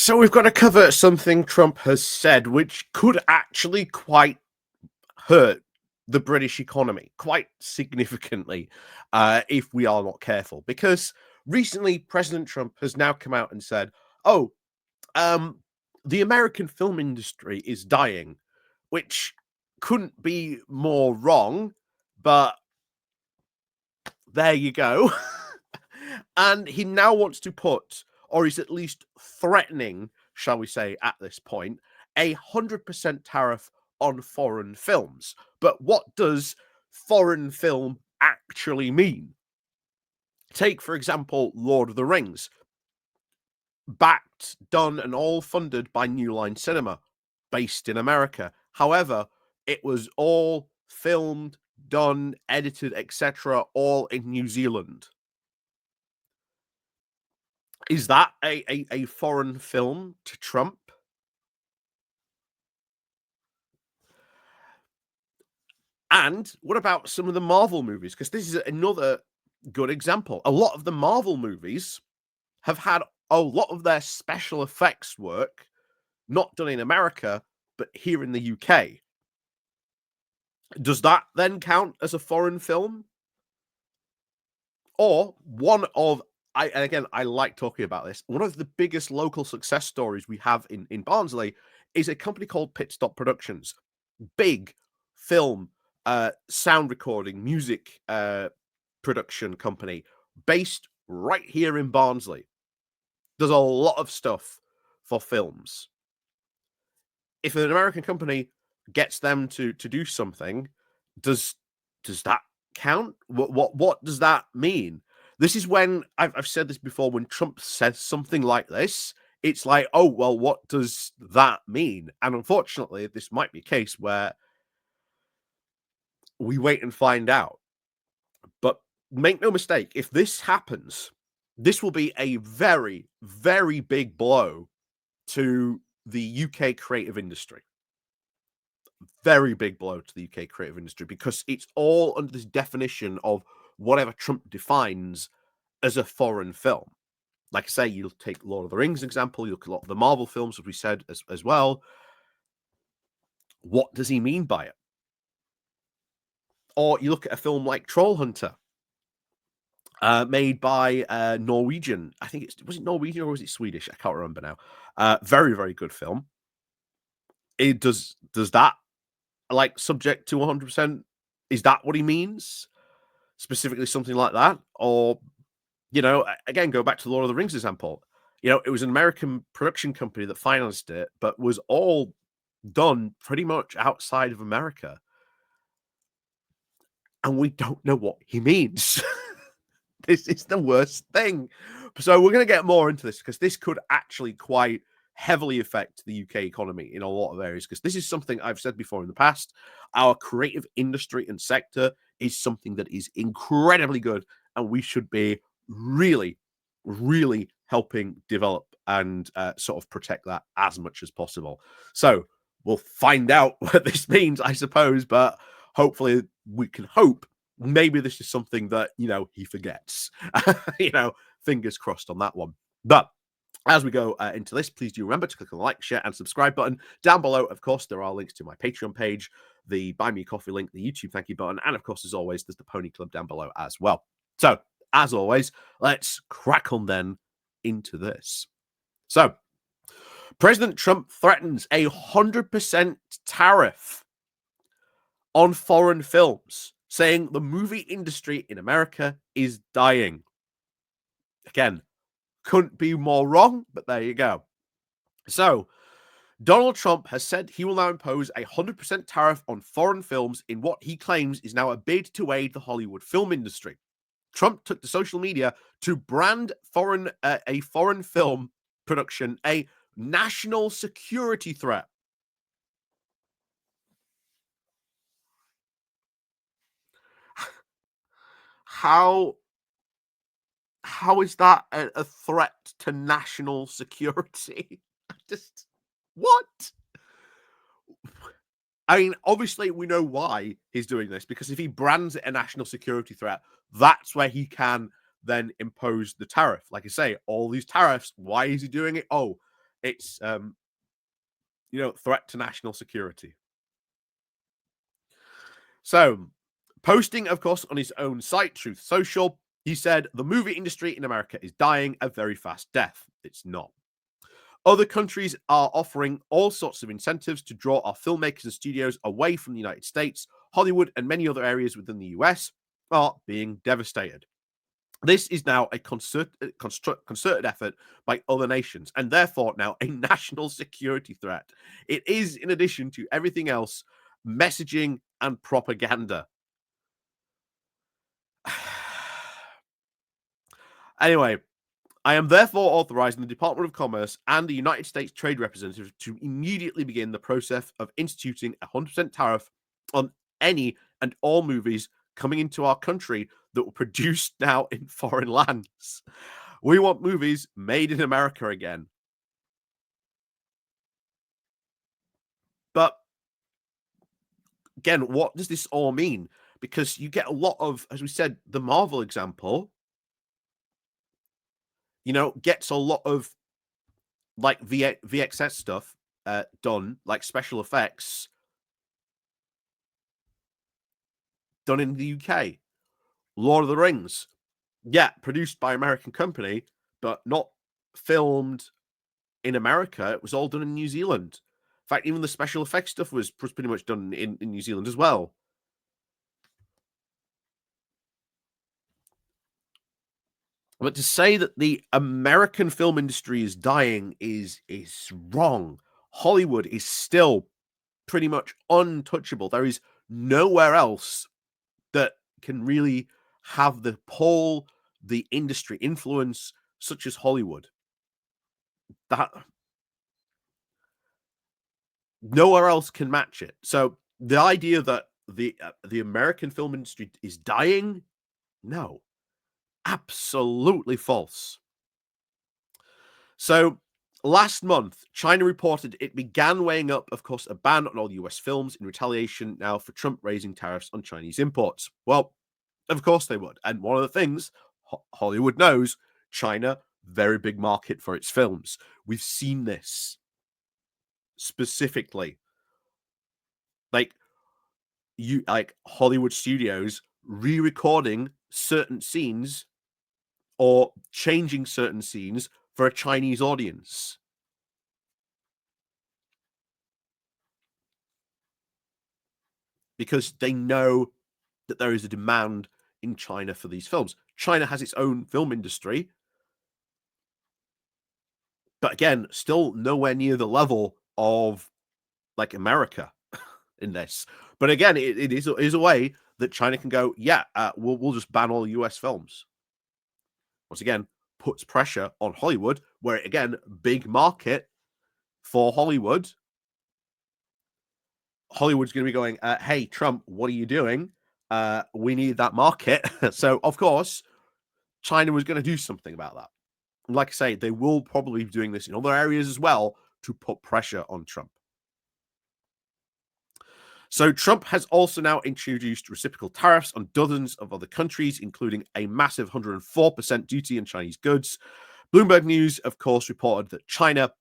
So we've got to cover something Trump has said, which could actually quite hurt the British economy quite significantly if we are not careful. Because recently, President Trump has now come out and said, "Oh, um, the American film industry is dying," which couldn't be more wrong. But there you go. And he now wants to put, or is at least threatening, shall we say, at this point, 100% tariff on foreign films. But what does foreign film actually mean? Take, for example, Lord of the Rings, backed, done, and all funded by New Line Cinema, based in America. However, it was all filmed, done, edited, etc., all in New Zealand. Is that a foreign film to Trump? And what about some of the Marvel movies? Because this is another good example. A lot of the Marvel movies have had a lot of their special effects work not done in America, but here in the UK. Does that then count as a foreign film? Or one of and again, I like talking about this. One of the biggest local success stories we have in Barnsley is a company called Pit Stop Productions. Big film, sound recording, music production company based right here in Barnsley. Does a lot of stuff for films. If an American company gets them to do something, does that count? What does that mean? This is when I've said this before. When Trump says something like this, it's like, oh well, what does that mean? And unfortunately, this might be a case where we wait and find out. But make no mistake, if this happens, this will be a very, very big blow to the UK creative industry. Very big blow to the UK creative industry because it's all under this definition of whatever Trump defines as a foreign film. Like I say, you'll take Lord of the Rings example, you look at a lot of the Marvel films, as we said as well. What does he mean by it? Or you look at a film like Troll Hunter, made by Norwegian. I think was it Norwegian or was it Swedish? I can't remember now. Very, very good film. It does that like subject to 100%? Is that what he means? Specifically something like that? Or, again, go back to the Lord of the Rings example. It was an American production company that financed it, but was all done pretty much outside of America. And we don't know what he means. This is the worst thing. So we're going to get more into this because this could actually quite heavily affect the UK economy in a lot of areas, because this is something I've said before in the past. Our creative industry and sector is something that is incredibly good, and we should be really, really helping develop and sort of protect that as much as possible. So we'll find out what this means, I suppose, but hopefully we can hope maybe this is something that, he forgets. Fingers crossed on that one. But as we go into this, please do remember to click on the like, share, and subscribe button. Down below, of course, there are links to my Patreon page, the Buy Me a Coffee link, the YouTube thank you button, and of course, as always, there's the Pony Club down below as well. So, as always, let's crack on then into this. So, President Trump threatens 100% tariff on foreign films, saying the movie industry in America is dying. Again, couldn't be more wrong, but there you go. So, Donald Trump has said he will now impose 100% tariff on foreign films in what he claims is now a bid to aid the Hollywood film industry. Trump took to social media to brand a foreign film production a national security threat. How is that a threat to national security? Just what? I mean, obviously, we know why he's doing this, because if he brands it a national security threat, that's where he can then impose the tariff. Like I say, all these tariffs, why is he doing it? Oh, It's threat to national security. So, posting, of course, on his own site, Truth Social, he said the movie industry in America is dying a very fast death. It's not. Other countries are offering all sorts of incentives to draw our filmmakers and studios away from the United States. Hollywood and many other areas within the US are being devastated. This is now a concerted effort by other nations, and therefore now a national security threat. It is, in addition to everything else, messaging and propaganda. Anyway, I am therefore authorizing the Department of Commerce and the United States Trade Representative to immediately begin the process of instituting a 100% tariff on any and all movies coming into our country that were produced now in foreign lands. We want movies made in America again. But again, what does this all mean? Because you get a lot of, as we said, the Marvel example, gets a lot of like VXS stuff done, like special effects done in the UK. Lord of the Rings, yeah, produced by American company, but not filmed in America. It was all done in New Zealand. In fact, even the special effects stuff was pretty much done in New Zealand as well. But to say that the American film industry is dying is wrong. Hollywood is still pretty much untouchable. There is nowhere else that can really have the pull, the industry influence, such as Hollywood. That nowhere else can match it. So the idea that the American film industry is dying, no, absolutely false. So last month, China reported it began weighing up, of course, a ban on all US films in retaliation now for Trump raising tariffs on Chinese imports. Well, of course they would. And one of the things Hollywood knows, China, very big market for its films. We've seen this specifically. Like Hollywood studios re-recording certain scenes or changing certain scenes for a Chinese audience. Because they know that there is a demand in China for these films. China has its own film industry, but again, still nowhere near the level of like America in this. But again, it is a way that China can go, yeah, we'll just ban all US films. Once again, puts pressure on Hollywood, where again, big market for Hollywood. Hollywood's going to be going, hey, Trump, what are you doing? We need that market. So, of course, China was going to do something about that. And like I say, they will probably be doing this in other areas as well to put pressure on Trump. So Trump has also now introduced reciprocal tariffs on dozens of other countries, including a massive 104% duty on Chinese goods. Bloomberg News, of course, reported that China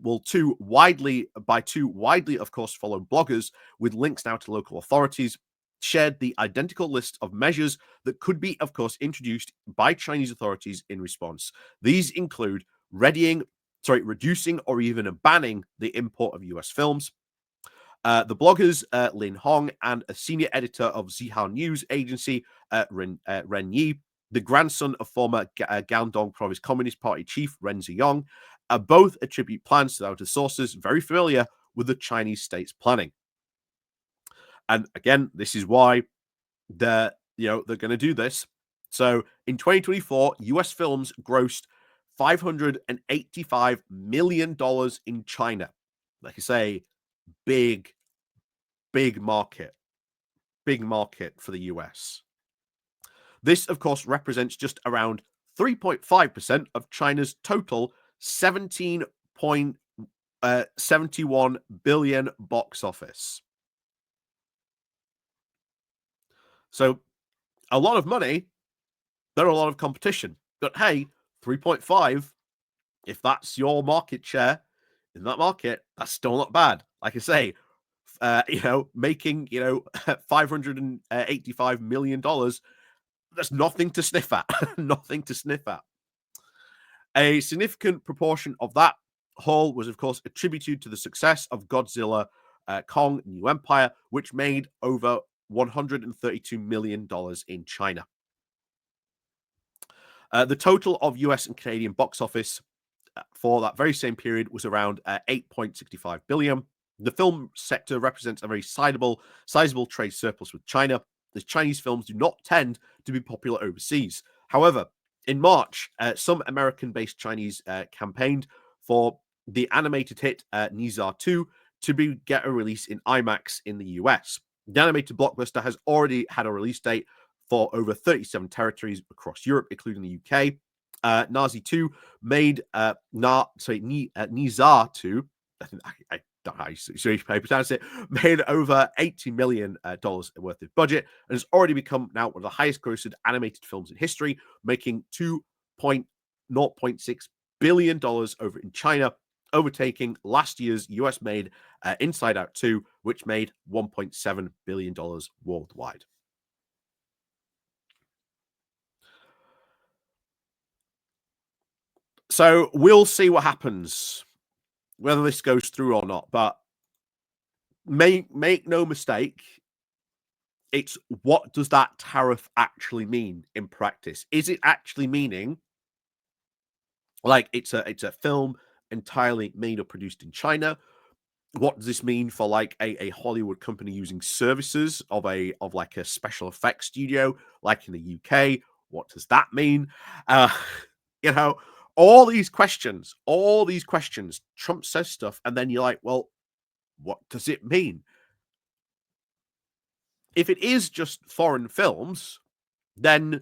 will two widely, of course, followed bloggers with links now to local authorities, shared the identical list of measures that could be, of course, introduced by Chinese authorities in response. These include reducing or even banning the import of US films. The bloggers, Lin Hong, and a senior editor of Zihao News Agency, Ren Yi, the grandson of former Guangdong Province Communist Party chief Ren Ziyong, both attribute plans to sources very familiar with the Chinese state's planning. And again, this is why they're going to do this. So in 2024, US films grossed $585 million in China. Like I say, big market for the US. This, of course, represents just around 3.5% of China's total 17.71 billion box office. So a lot of money, but a lot of competition. But hey, 3.5, if that's your market share, in that market, that's still not bad. Like I say, making, $585 million, that's nothing to sniff at. Nothing to sniff at. A significant proportion of that haul was, of course, attributed to the success of Godzilla Kong New Empire, which made over $132 million in China. The total of US and Canadian box office for that very same period was around 8.65 billion. The film sector represents a very sizable trade surplus with China, as Chinese films do not tend to be popular overseas. However, in March, some American-based Chinese campaigned for the animated hit Nizar 2 to get a release in IMAX in the US. The animated blockbuster has already had a release date for over 37 territories across Europe, including the UK. Nazi 2 made Nizar 2. I don't know how you pronounce it. Made over $80 million worth of budget and has already become now one of the highest grossed animated films in history, making $2.06 billion over in China, overtaking last year's US made Inside Out 2, which made $1.7 billion worldwide. So we'll see what happens, whether this goes through or not. But make no mistake, it's what does that tariff actually mean in practice? Is it actually meaning like it's a film entirely made or produced in China? What does this mean for like a Hollywood company using services of like a special effects studio like in the UK? What does that mean? You know, all these questions. Trump says stuff, and then you're like, well, what does it mean? If it is just foreign films, then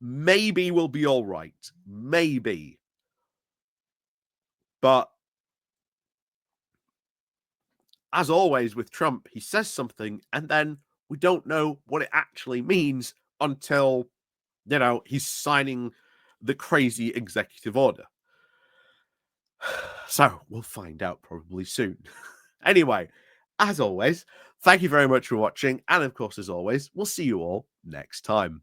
maybe we'll be all right. Maybe. But as always with Trump, he says something and then we don't know what it actually means until, he's signing the crazy executive order. So we'll find out probably soon. Anyway, as always, thank you very much for watching. And of course, as always, we'll see you all next time.